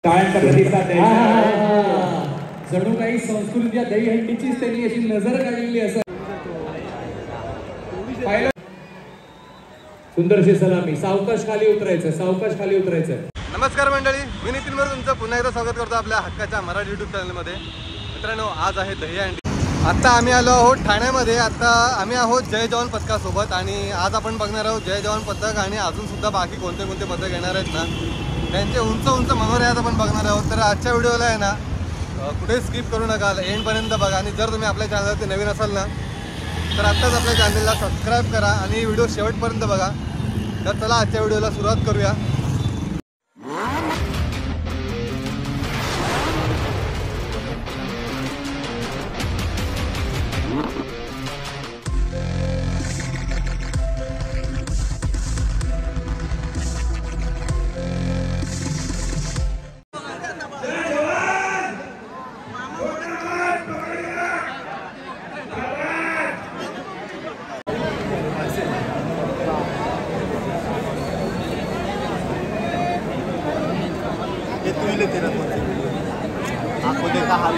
टाळ्यांचा प्रतिसाद द्यायचा. जणू काही संस्कृतीच्या दहीहंडीचीच त्यांनी अशी नजर काढलेली असं पाहिलं. सुंदरशी सलामी. सावकाश खाली उतरायचं, सावकाश खाली उतरायचं. नमस्कार मंडळी, मी नितीन मोरे तुमचं पुन्हा एकदा स्वागत करतो आपल्या हक्काच्या मराठी यूट्यूब चॅनलमध्ये. मित्रांनो, आज आहे दहीहंडी. आता आम्ही आलो आहोत ठाण्यामध्ये. आता आम्ही आहोत जय जवान पथकासोबत आणि आज आपण बघणार आहोत जय जवान पथक आणि अजूनसुद्धा बाकी कोणते कोणते पथक येणार आहेत ना, त्यांचे उंच उंच मनोरे आपण बघणार आहोत. तर आजच्या व्हिडिओला आहे ना, कुठे स्किप करू नका, एंडपर्यंत बघा. आणि जर तुम्ही आपल्या चॅनलवरती नवीन असाल ना, तर आत्ताच आपल्या चॅनलला सबस्क्राईब करा आणि व्हिडिओ शेवटपर्यंत बघा. तर चला आजच्या व्हिडिओला सुरुवात करूया. आपको देखा हाल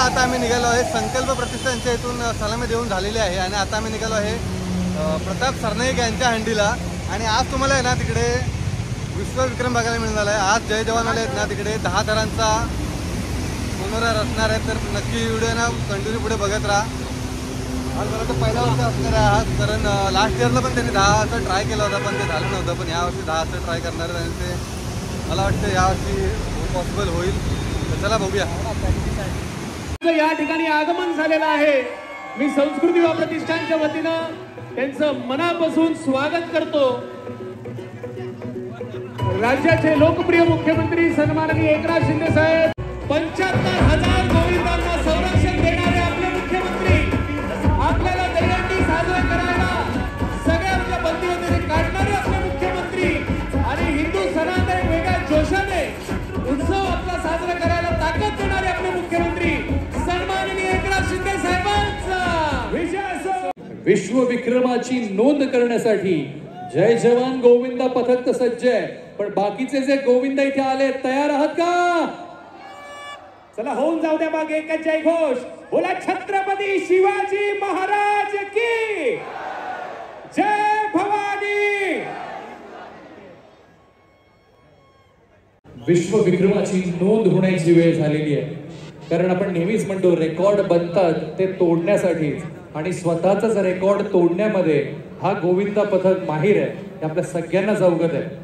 आता आम्ही निघालो आहे संकल्प प्रतिष्ठानच्या इथून सलामी देऊन झालेली आहे आणि आता आम्ही निघालो आहे प्रताप सरनाईक यांच्या हंडीला. आणि आज तुम्हाला आहे ना तिकडे विश्वविक्रम बघायला मिळणार आहे. आज जय जवान आले आहेत ना, तिकडे 10 थरांचा मनोरा असणार आहे. तर नक्की व्हिडिओ ना कंटिन्यू पुढे बघत राहा. आज मला तर पहिल्या वर्षी असणार आहे आज, कारण लास्ट इयरला पण त्यांनी 10चा ट्राय केला होता पण ते झालं नव्हतं. पण यावर्षी 10चा ट्राय करणार आहे आणि ते मला वाटतं यावर्षी पॉसिबल होईल. तर चला बघूया. या ठिकाणी आगमन झालेलं आहे. मी संस्कृती व प्रतिष्ठानच्या वतीनं त्यांचं मनापासून स्वागत करतो. राज्याचे लोकप्रिय मुख्यमंत्री सन्माननीय एकनाथ शिंदे साहेब, 75,000 गोविंदांना संरक्षण देणारे आपले मुख्यमंत्री, आपल्याला दहीहंडी साजरा करायला सगळ्यांच्या बंदीमध्ये काढणारे आपले मुख्यमंत्री विश्वविक्रमाची नोंद करण्यासाठी जय जवान गोविंदा पथक तर सज्ज आहे, पण बाकीचे जे गोविंदा इथे आले तयार आहात का? चला होऊन जाऊ द्या मागे एक जय घोष. बोला छत्रपती शिवाजी महाराज की जय भवानी. विश्वविक्रमाची नोंद होण्याची वेळ झालेली आहे, कारण आपण नेहमीच म्हणतो रेकॉर्ड बनतात ते तोडण्यासाठीच, आणि स्वतःचाच रेकॉर्ड तोडण्यामध्ये हा गोविंदा पथक माहीर आहे. हे आपल्या सगळ्यांनाच अवगत आहे.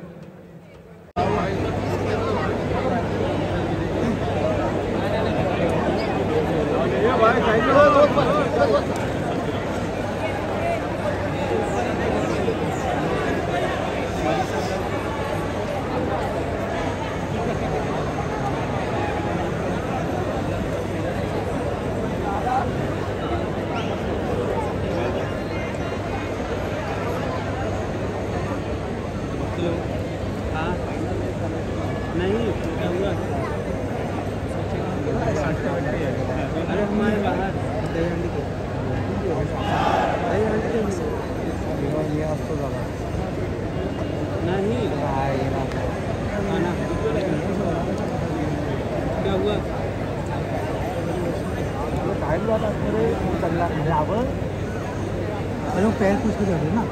अरे वो पैर कुछ भी कर ना,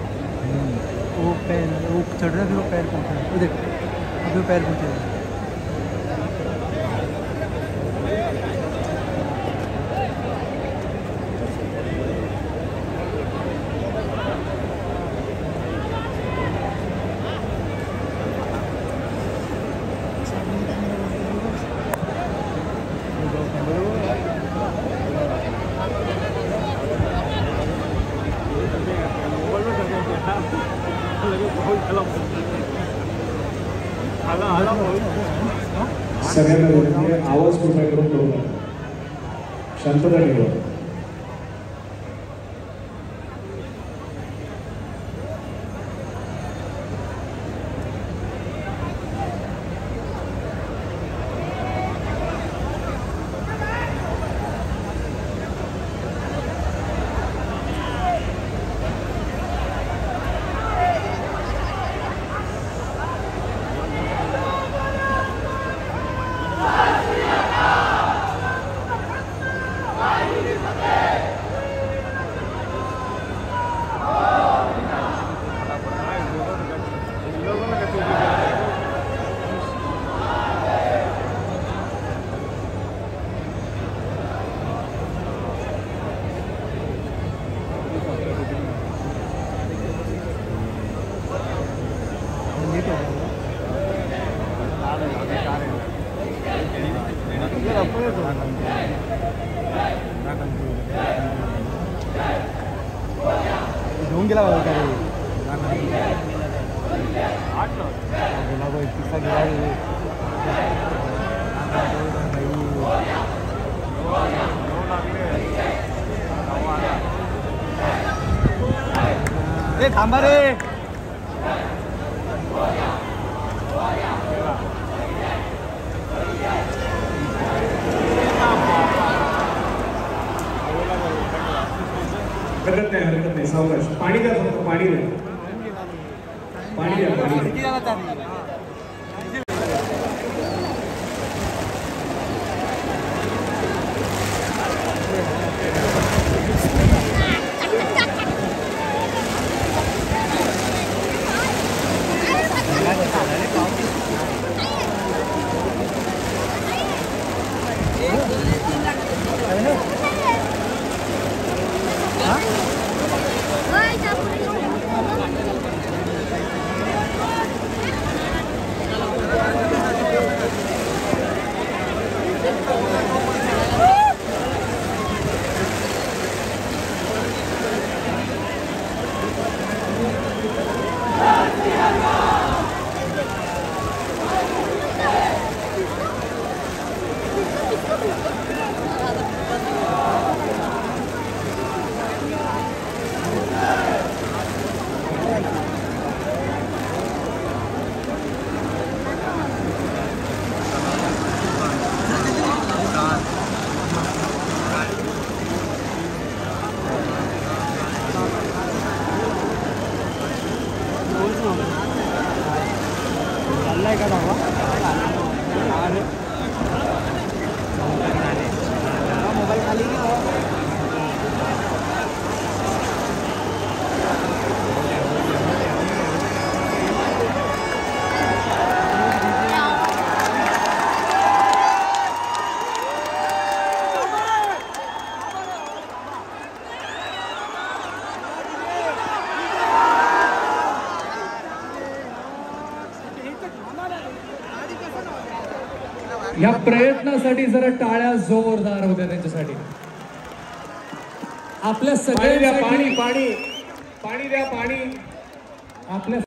वो पैर वो चढ़ रहा है, फिर वो पैर पूछ रहा है. वो देख अभी वो पैर पूछेगा. सगळ्यांना विनंती आहे, आवाज कृपया करून करू नका. शांतता ठेवा. घेऊन गेला बाबा काय गेला बाई किस्सा गेला रे. थांबा रे. हरकत नाही सावकाश. पाणी द्या, फक्त पाणी द्या, पाणी द्या, पाणी द्या. या प्रयत्नासाठी जरा टाळ्या जोरदार होत्या त्यांच्यासाठी. आपल्या पाणी द्या, सगळ्यांसाठी पाणी पाणी पाणी द्या, पाणी. आपल्या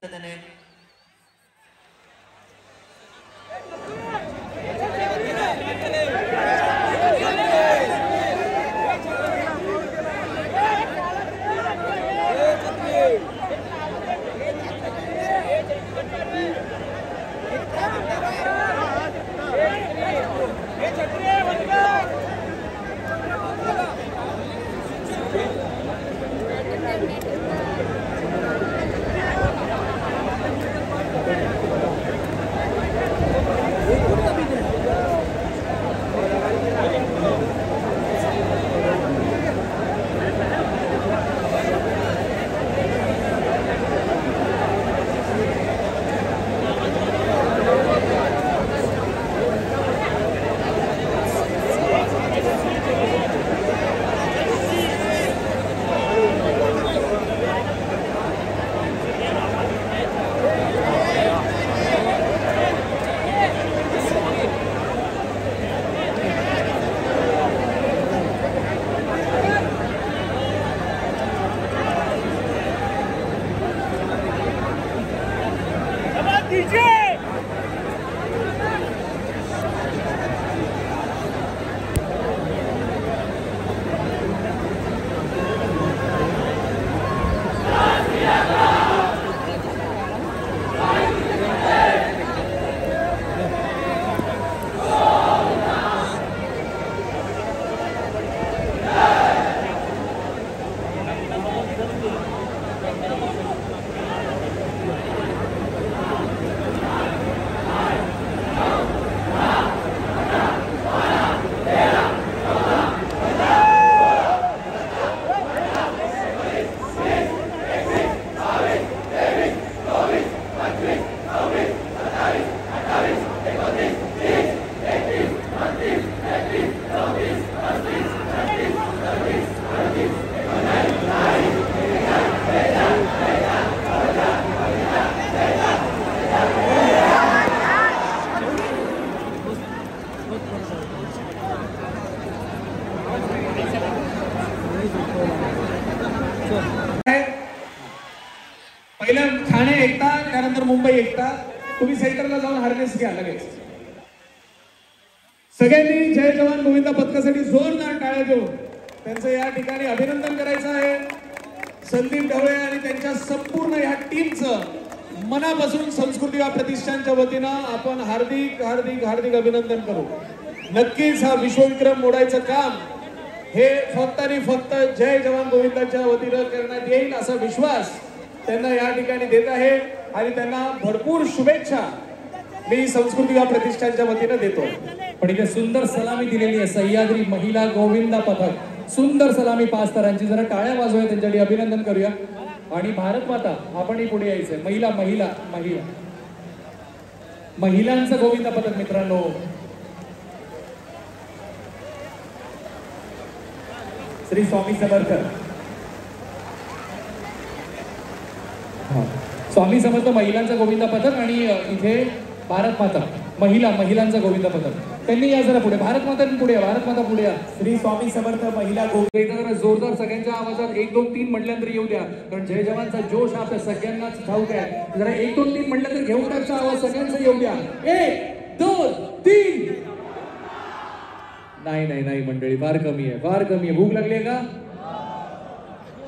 पहिलं ठाणे एकता, त्यानंतर मुंबई एकता. तुम्ही सेंटरला जाऊन हार्नेस घ्या लगेच. सगळ्यांनी जय जवान गोविंदा पथकासाठी जोरदार टाळ्या देऊन त्यांचं या ठिकाणी अभिनंदन करायचं आहे. संदीप ढवळे आणि त्यांच्या संपूर्ण या टीमचं मनापासून संस्कृती प्रतिष्ठानच्या वतीनं आपण हार्दिक हार्दिक हार्दिक अभिनंदन करू. नक्कीच हा विश्वविक्रम मोडायचं काम हे फक्त आणि फक्त जय जवान गोविंदाच्या वतीनं करण्यात येईल असा विश्वास त्यांना या ठिकाणी देत आहे आणि त्यांना भरपूर शुभेच्छा मी संस्कृती प्रतिष्ठानच्या वतीनं देतो. पण इथे सुंदर सलामी दिलेली आहे सह्याद्री महिला गोविंदा पथक. सुंदर सलामी 5 तारांची. जरा टाळ्या वाजवूया त्यांच्यासाठी, अभिनंदन करूया. आणि भारत माता आपणही पुढे यायचंय. महिला महिला महिला महिलांचं गोविंदा पथक मित्रांनो. श्री स्वामी समर्थ. स्वामी समर्थ महिलांचं गोविंदा पथक आणि इथे भारत माता महिलांचं गोविंदा पथक. त्यांनी या जरा पुढे. भारत माता पुढे या. भारत माता पुढे या. श्री स्वामी समर्थ महिला जरा जोरदार सगळ्यांच्या आवाजात 1 2 3 म्हटल्यानंतर येऊ द्या. कारण जय जवानचा जोश आपल्या सगळ्यांनाच ठाऊक आहे. जरा 1 2 3 म्हटलं तर घेऊन टाकचा आवाज सगळ्यांचा येऊ द्या. 1 2 3. नाही मंडळी, फार कमी आहे. भूक लागली आहे का?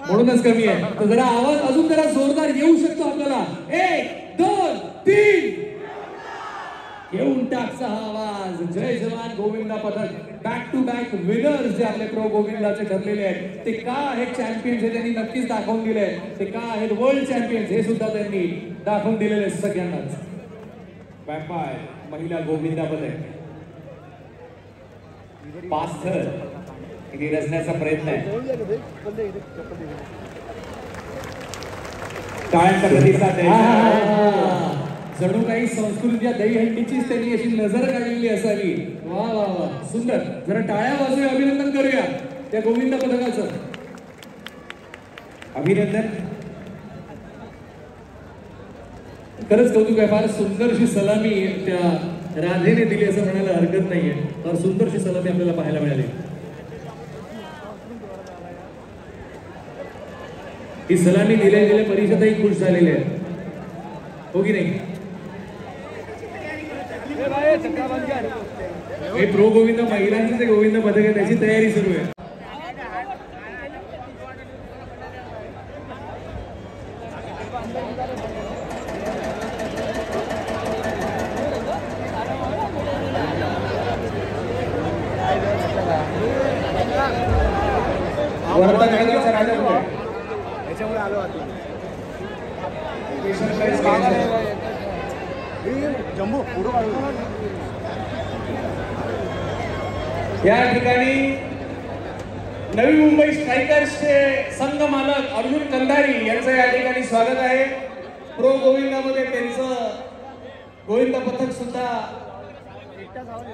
म्हणूनच कमी आहे. तर जरा आवाज अजून जरा जोरदार येऊ शकतो आपल्याला. 1 2 3. येऊन टाकचा आवाज. जय जवान गोविंदा पथक बॅक टू बॅक विनर्स जे आपले प्रो गोविंदाचे ठरलेले आहेत ते का आहेत चॅम्पियन्स हे त्यांनी नक्कीच दाखवून दिले. ते का आहेत वर्ल्ड चॅम्पियन्स हे सुद्धा त्यांनी दाखवून दिलेले सगळ्यांनाच. व्यापार महिला गोविंदा पथक पास्थर इथे रचण्याचा प्रयत्न आहे. टाळ्यांचा प्रतिसाद द्यायचा. जणू काही संस्कृतीच्या दहीहंडीचीच त्यांनी अशी नजर काढलेली असावी. वा वा वा, सुंदर. जरा टाळ्या वाजूया, अभिनंदन करूया त्या गोविंद पथकाचं. अभिनंदन. खरंच कौतुक आहे. फार सुंदरशी सलामी त्या राधेने दिली असं म्हणायला हरकत नाहीये. फार सुंदरशी सलामी आपल्याला पाहायला मिळाली. ही सलामी दिल्या परिषदही खुश झालेली आहे, हो की नाही? हे प्रो गोविंद महिलांचं जे गोविंद पथक आहे त्याची तयारी सुरू आहे. या ठिकाणी नवी मुंबई स्ट्रायकर्सचे संघ मालक अर्जुन कंधारी यांचं या ठिकाणी स्वागत आहे. प्रो गोविंदामध्ये त्यांचं गोविंद पथक सुद्धा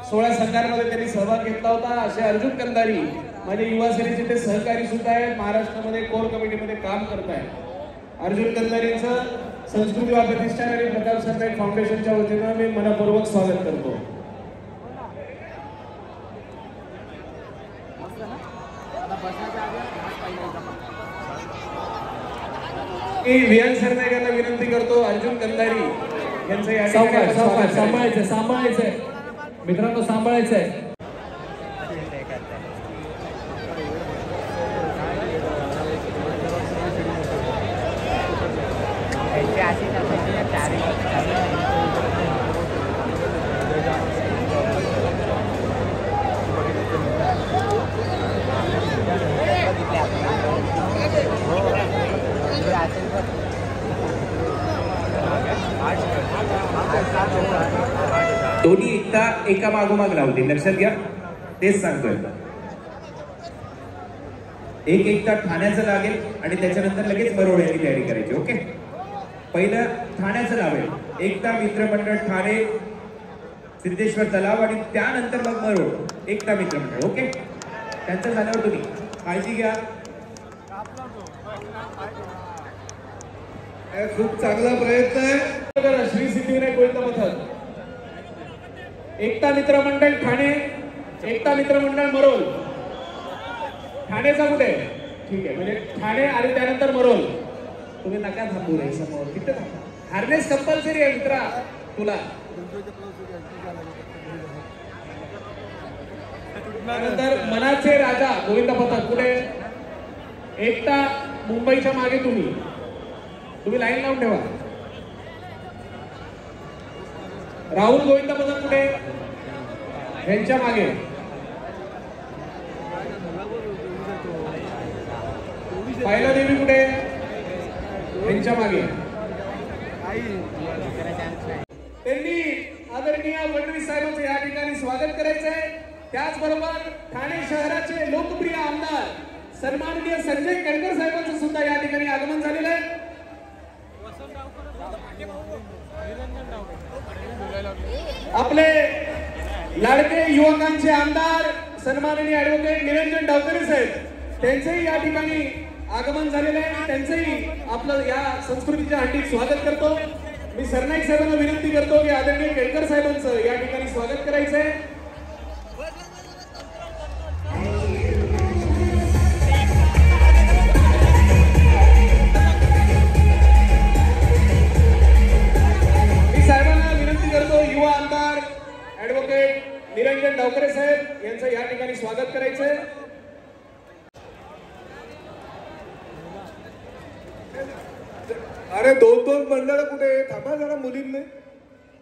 16 संघांमध्ये त्यांनी सहभाग घेतला होता. असे अर्जुन कंधारी माझे युवा सेनेचे ते सहकारी सुद्धा आहेत. महाराष्ट्रामध्ये कोर कमिटीमध्ये काम करत आहेत. अर्जुन कंधारींचं संस्कृती वा प्रतिष्ठान आणि प्रताप सरनाईक फाउंडेशनच्या वतीनं मी मनपूर्वक स्वागत करतो. विहान सरनाईकांना विनंती करतो, अर्जुन कंधारी यांचं या ठिकाणी सांभाळायचंय मित्रांनो, सांभाळायचंय. दोन्ही एकता एका मागोमाग लावते, लक्षात घ्या, तेच सांगतोय. एक एकता ठाण्याचं लागेल आणि त्याच्यानंतर लगेच मरोड यांनी तयारी करायची. ओके, पहिलं ठाण्याचं लावेल, एकता मित्रमंडळ ठाणे सिद्धेश्वर तलाव आणि त्यानंतर मग मरोड एकता मित्रमंडळ. ओके, त्यांचं झाल्यावर तुम्ही काळजी घ्या. खूप चांगला प्रयत्न आहे. श्री सिद्धिविनायक गोविंद पथक, एकता मित्रमंडळ ठाणे, एकता मित्रमंडळ मरोल. ठाणेचा कुठे? ठीक आहे, म्हणजे ठाणे आणि त्यानंतर मरोल. तुम्ही नका थांबू रे समोर, तिथे थांबा. हार्नेस कंपल्सरी आहे मित्रा तुला. त्यानंतर मनाचे राजा गोविंद पथक कुठे? एकता मुंबईच्या मागे तुम्ही लाईन लावून ठेवा. राहुल गोविंद पथक कुठे? यांच्या मागे. पाहिला देवी कुठे? यांच्या मागे. त्यांनी आदरणीय फडणवीस साहेबांचं या ठिकाणी स्वागत करायचंय. त्याचबरोबर ठाणे शहराचे लोकप्रिय आमदार सन्माननीय संजय केळकर साहेबांचं सुद्धा या ठिकाणी आगमन झालेलं आहे. आपले लाडके युवकांचे आमदार सन्माननीय ऍडव्होकेट निरंजन डावकरे साहेब, त्यांचेही या ठिकाणी आगमन झालेलं आहे. त्यांचंही आपलं या संस्कृतीच्या हंडीत स्वागत करतो. मी सरनाईक साहेबांना विनंती करतो की आदरणीय केळकर साहेबांचं या ठिकाणी स्वागत करायचंय. युवा आमदार ऍडव्होकेट निरंजन डावकरे साहेब यांचं या ठिकाणी स्वागत करायचंय. अरे दोन मंडळ कुठे? थांबा जरा, मुलींनी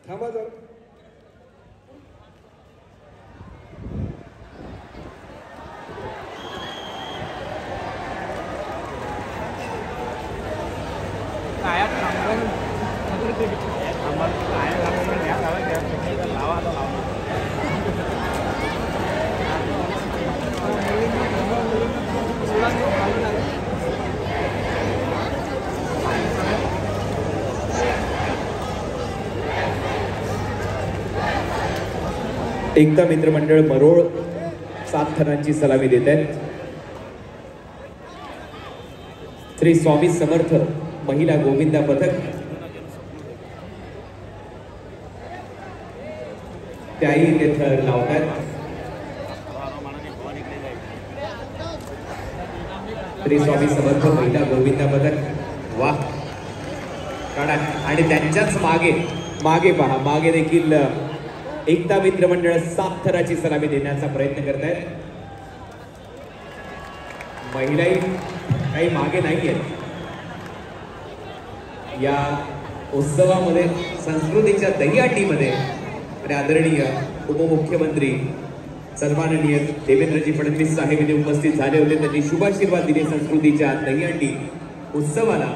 थांबा जरा. एकता मित्र मंडळ मरोळ 7 थरांची सलामी देत आहेत. श्री स्वामी समर्थ महिला गोविंदा पथक त्याही ते थर लावतात. श्री स्वामी समर्थ महिला गोविंदा पथक वाह काढा. आणि त्यांच्याच मागे पहा, मागे देखील एकता मित्र मंडळ 7 थराची सलामी देण्याचा प्रयत्न करत आहेत. महिलाही काही मागे नाही आहेत. या उत्सवामध्ये संस्कृतीच्या दहीहंडीमध्ये आदरणीय उपमुख्यमंत्री सन्माननीय देवेंद्रजी फडणवीस साहेब इथे उपस्थित झाले होते. त्यांनी शुभाशीर्वाद दिले संस्कृतीच्या दहीहंडी उत्सवाला.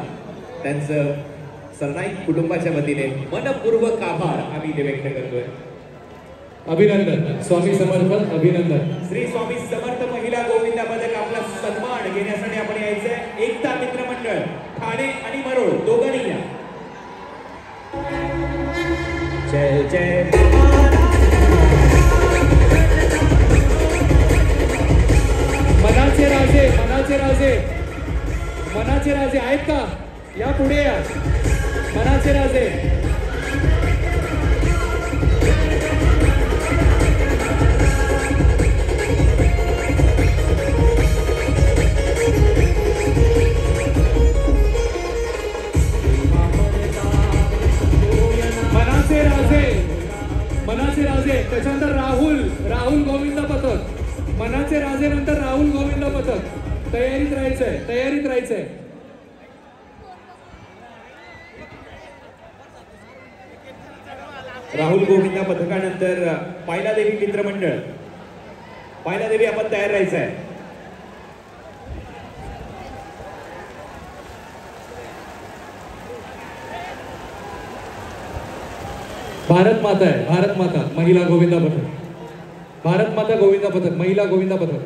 त्यांचं सरनाईक कुटुंबाच्या वतीने मनपूर्वक आभार आम्ही इथे व्यक्त करतोय. अभिनंदन स्वामी समर्थ, अभिनंदन. श्री स्वामी समर्थ महिला गोविंदा पथक आपला सन्मान घेण्यासाठी आपण यायचंय. एकता मित्र मंडळ ठाणे आणि मरोळ दोघांनी या. जय जय मनाचे राजे, मनाचे राजे, मनाचे राजे आहेत का? या पुढे या. मनाचे राजे. मनाचे राजे, त्याच्यानंतर राहुल गोविंदा पथक. मनाचे राजे नंतर राहुल गोविंदा पथक. तयारीत राहायचंय. राहुल गोविंदा पथकानंतर पायलादेवी मित्र मंडळ. पायलादेवी आपण तयार राहायचं आहे. भारत माता आहे, भारत माता महिला गोविंदा पथक. भारत माता गोविंदा पथक, महिला गोविंदा पथक.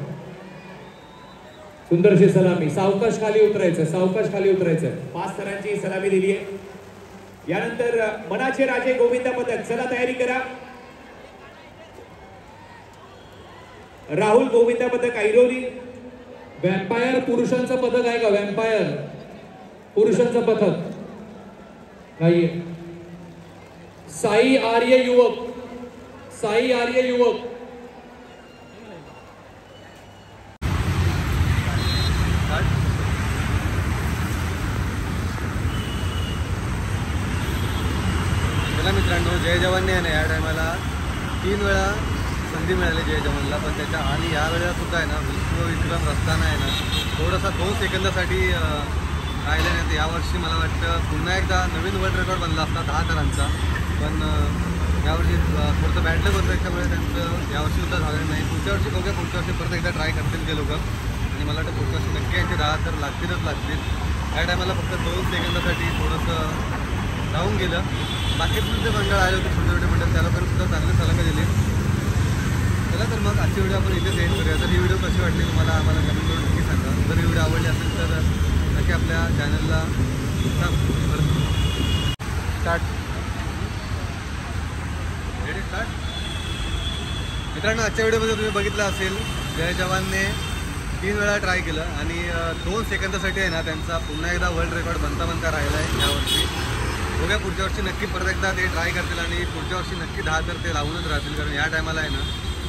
सुंदरशी सलामी. सावकाश खाली उतरायचं. 5 थरांची सलामी दिली आहे. यानंतर मनाचे राजे गोविंदा पथक. चला तयारी करा. राहुल गोविंदा पथक ऐरोली. वॅम्पायर पुरुषांचं पथक आहे का? वॅम्पायर पुरुषांचं पथक नाहीये. साई आर्य युवक. चला मित्रांनो, जय जवानने आहे ना या टायमाला 3 वेळा संधी मिळाली जय जवानला. पण त्याच्या आणि या वेळेला सुद्धा आहे ना विश्वविक्रम रस्ताना आहे ना थोडासा 2 सेकंदासाठी राहिला नाही. यावर्षी मला वाटतं पुन्हा एकदा नवीन वर्ल्ड रेकॉर्ड बनला असता 10 थरांचा. पण यावर्षी थोडंसं बॅडलं होतं, त्याच्यामुळे त्यांचं यावर्षी सुद्धा झालेलं नाही. पुढच्या वर्षी परत एकदा ट्राय करतील ते लोक. आणि मला वाटतं पुढच्या वर्षी नक्की यांचे 10 तर लागतील. या टायमाला फक्त 2 सेकंदासाठी थोडंसं राहून गेलं. बाकीचे जे मंडळ आले होते छोटे मंडळ त्या लोकांनी सुद्धा चांगली सलामी दिली. चला तर मग आजची व्हिडिओ आपण इथेच एंड करूया. तर ही व्हिडिओ कशी वाटली तुम्हाला आम्हाला कमेंट करून नक्की सांगा. जर ही व्हिडिओ आवडली असेल तर नक्की आपल्या चॅनलला स्टार्ट. मित्रांनो, आजच्या व्हिडिओमध्ये तुम्ही बघितलं असेल जय जवानने 3 वेळा ट्राय केलं आणि 2 सेकंदासाठी आहे ना त्यांचा पुन्हा एकदा वर्ल्ड रेकॉर्ड बनता राहिला आहे यावर्षी. बघूया पुढच्या वर्षी नक्की परत एकदा ते ट्राय करतील आणि पुढच्या वर्षी नक्की 10 तर ते लावूनच राहतील. कारण या टायमाला आहे ना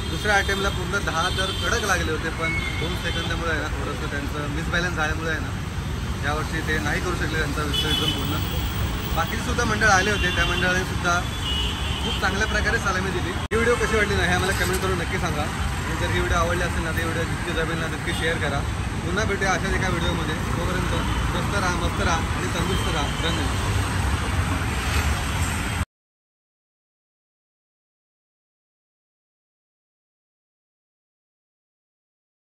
दुसऱ्या अटेम्पला पूर्ण 10 तर कडक लागले होते. पण 2 सेकंदामुळे आहे ना थोडंसं त्यांचं मिसबॅलन्स झाल्यामुळे आहे ना यावर्षी ते नाही करू शकले त्यांचा विसर्जन पूर्ण. बाकीचे सुद्धा मंडळ आले होते, त्या मंडळाने सुद्धा खूप चांगल्या प्रकारे सलामी दिली. ही व्हिडिओ कशी वाटली नाही हे आम्हाला कमेंट करून नक्की सांगा. आणि जर ही व्हिडिओ आवडली असेल ना तर व्हिडिओ जितकी जमेल ना तितकी शेअर करा. पुन्हा भेटूया अशाच एका व्हिडिओमध्ये. तोपर्यंत स्वस्त राहा, मस्त राहा आणि तंदुरुस्त राहा. धन्यवाद.